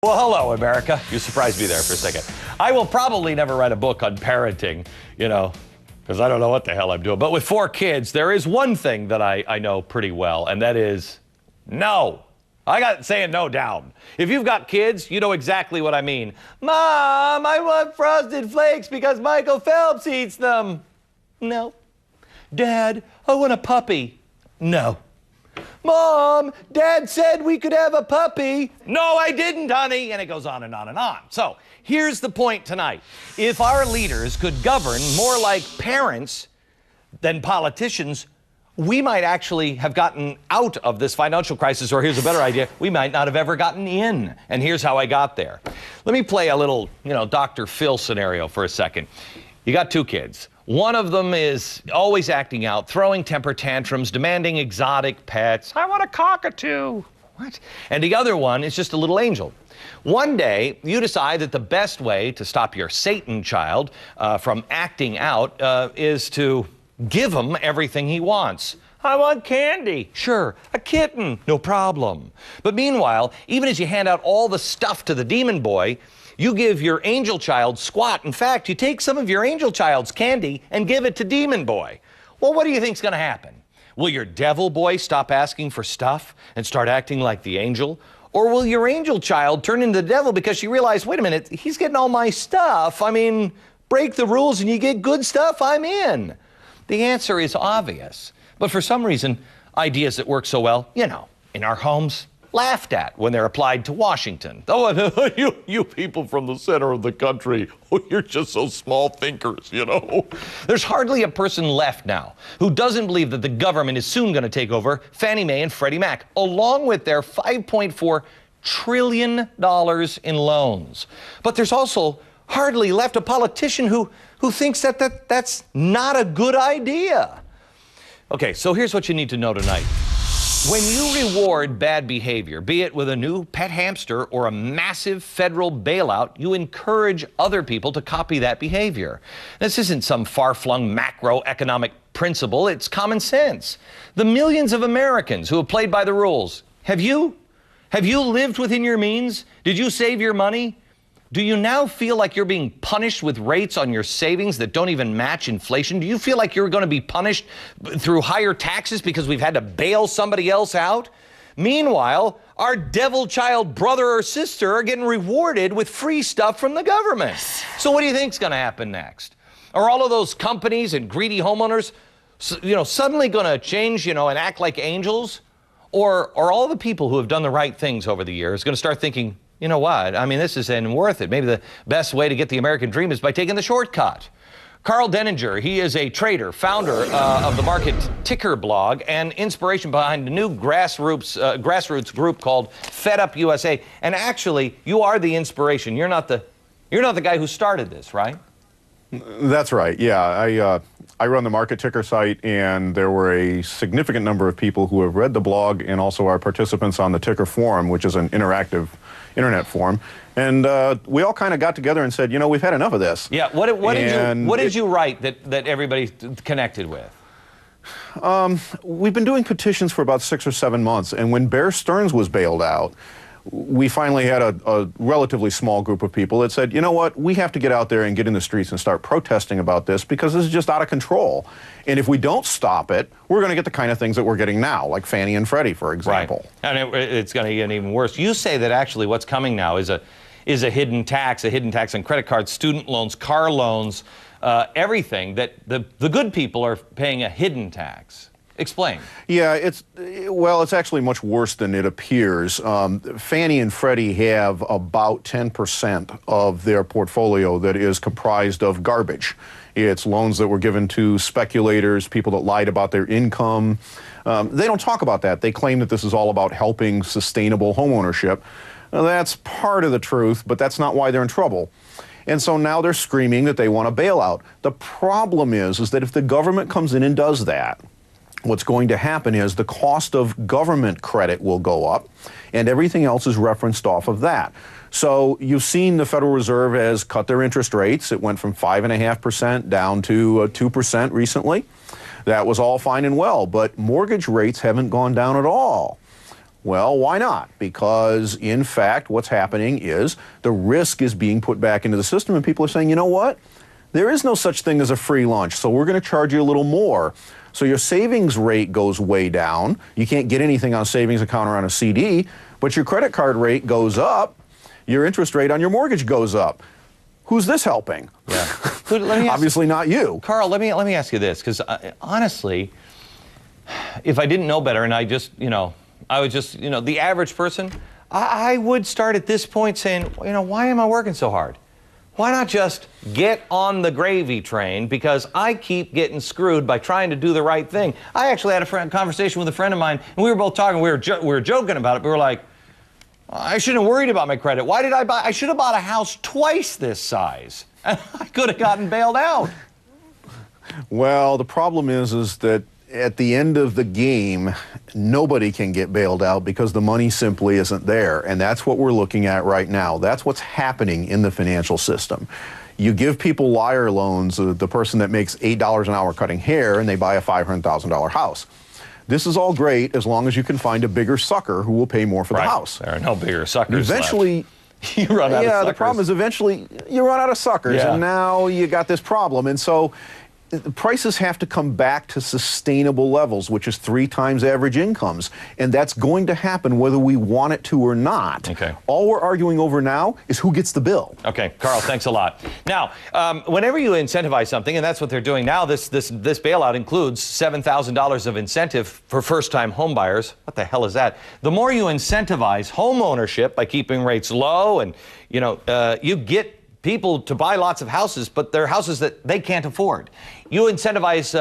Well, hello, America. You surprised me there for a second. I will probably never write a book on parenting, because I don't know what the hell I'm doing. But with 4 kids, there is one thing that I know pretty well, and that is no. I got saying no down. If you've got kids, you know exactly what I mean. Mom, I want Frosted Flakes because Michael Phelps eats them. No. Dad, I want a puppy. No. Mom, Dad said we could have a puppy. No, I didn't, honey. And it goes on and on and on. So here's the point tonight. If our leaders could govern more like parents than politicians, we might actually have gotten out of this financial crisis, or here's a better idea, we might not have ever gotten in. And here's how I got there. Let me play a little, Dr. Phil scenario for a second. You got 2 kids. One of them is always acting out, throwing temper tantrums, demanding exotic pets. I want a cockatoo. What? And the other one is just a little angel. One day, you decide that the best way to stop your Satan child from acting out is to give him everything he wants. I want candy. Sure, a kitten, no problem. But meanwhile, even as you hand out all the stuff to the demon boy, you give your angel child squat. In fact, you take some of your angel child's candy and give it to Demon Boy. Well, what do you think's going to happen? Will your devil boy stop asking for stuff and start acting like the angel? Or will your angel child turn into the devil because she realized, wait a minute, he's getting all my stuff. I mean, break the rules and you get good stuff, I'm in. The answer is obvious. But for some reason, ideas that work so well, in our homes, laughed at when they're applied to Washington. Oh, you people from the center of the country, you're just so small thinkers, There's hardly a person left now who doesn't believe that the government is soon going to take over Fannie Mae and Freddie Mac, along with their $5.4 trillion in loans. But there's also hardly left a politician who thinks that's not a good idea. Okay, so here's what you need to know tonight. When you reward bad behavior, be it with a new pet hamster or a massive federal bailout, you encourage other people to copy that behavior. This isn't some far-flung macroeconomic principle, it's common sense. The millions of Americans who have played by the rules, have you lived within your means? Did you save your money? Do you now feel like you're being punished with rates on your savings that don't even match inflation? Do you feel like you're going to be punished through higher taxes because we've had to bail somebody else out? Meanwhile, our devil child brother or sister are getting rewarded with free stuff from the government. So what do you think's going to happen next? Are all of those companies and greedy homeowners, suddenly going to change, and act like angels? Or are all the people who have done the right things over the years going to start thinking, you know what? I mean, this isn't worth it. Maybe the best way to get the American dream is by taking the shortcut. Carl Denninger, he is a trader, founder of the market ticker blog, and inspiration behind a new grassroots group called Fed Up USA. And actually, you are the inspiration. You're not the guy who started this, right? That's right. Yeah, I run the market ticker site, and there were a significant number of people who have read the blog and also are participants on the ticker forum, which is an interactive internet forum. And we all kind of got together and said, we've had enough of this. Yeah. What did you write that everybody connected with? We've been doing petitions for about 6 or 7 months, and when Bear Stearns was bailed out, we finally had a relatively small group of people that said, you know what, we have to get out there and get in the streets and start protesting about this because this is just out of control. And if we don't stop it, we're going to get the kind of things that we're getting now, like Fannie and Freddie, for example. Right. And it's going to get even worse. You say that actually what's coming now is a hidden tax on credit cards, student loans, car loans, everything, that the good people are paying a hidden tax. Explain. Yeah, it's actually much worse than it appears. Fannie and Freddie have about 10% of their portfolio that is comprised of garbage. It's loans that were given to speculators, people that lied about their income. They don't talk about that. They claim that this is all about helping sustainable homeownership. Now, that's part of the truth, but that's not why they're in trouble. And so now they're screaming that they want a bailout. The problem is that if the government comes in and does that, what's going to happen is the cost of government credit will go up, and everything else is referenced off of that. So you've seen the Federal Reserve has cut their interest rates. It went from 5.5% down to 2% recently. That was all fine and well, but mortgage rates haven't gone down at all. Well, why not? Because, in fact, what's happening is the risk is being put back into the system, and people are saying, you know what? There is no such thing as a free lunch, so we're going to charge you a little more. So your savings rate goes way down. You can't get anything on a savings account or on a CD, but your credit card rate goes up. Your interest rate on your mortgage goes up. Who's this helping? Yeah. Obviously not you. Carl, let me ask you this, because honestly, if I didn't know better and I just, I was just, the average person, I would start at this point saying, why am I working so hard? Why not just get on the gravy train? Because I keep getting screwed by trying to do the right thing. I actually had a conversation with a friend of mine, and we were both talking. We were joking about it. We were like, I shouldn't have worried about my credit. Why did I buy? I should have bought a house twice this size, and I could have gotten bailed out. Well, the problem is that at the end of the game, nobody can get bailed out because the money simply isn't there. And that's what we're looking at right now. That's what's happening in the financial system. You give people liar loans, the person that makes $8 an hour cutting hair, and they buy a $500,000 house. This is all great as long as you can find a bigger sucker who will pay more for the house. There are no bigger suckers eventually left. You run out of suckers. Yeah, the problem is eventually you run out of suckers, and now you got this problem. And so the prices have to come back to sustainable levels, which is 3 times average incomes. And that's going to happen whether we want it to or not. Okay. All we're arguing over now is who gets the bill. Okay, Carl, thanks a lot. Now, whenever you incentivize something, and that's what they're doing now, this bailout includes $7,000 of incentive for first-time home buyers. What the hell is that? The more you incentivize home ownership by keeping rates low, and you get people to buy lots of houses, but they're houses that they can't afford. You incentivize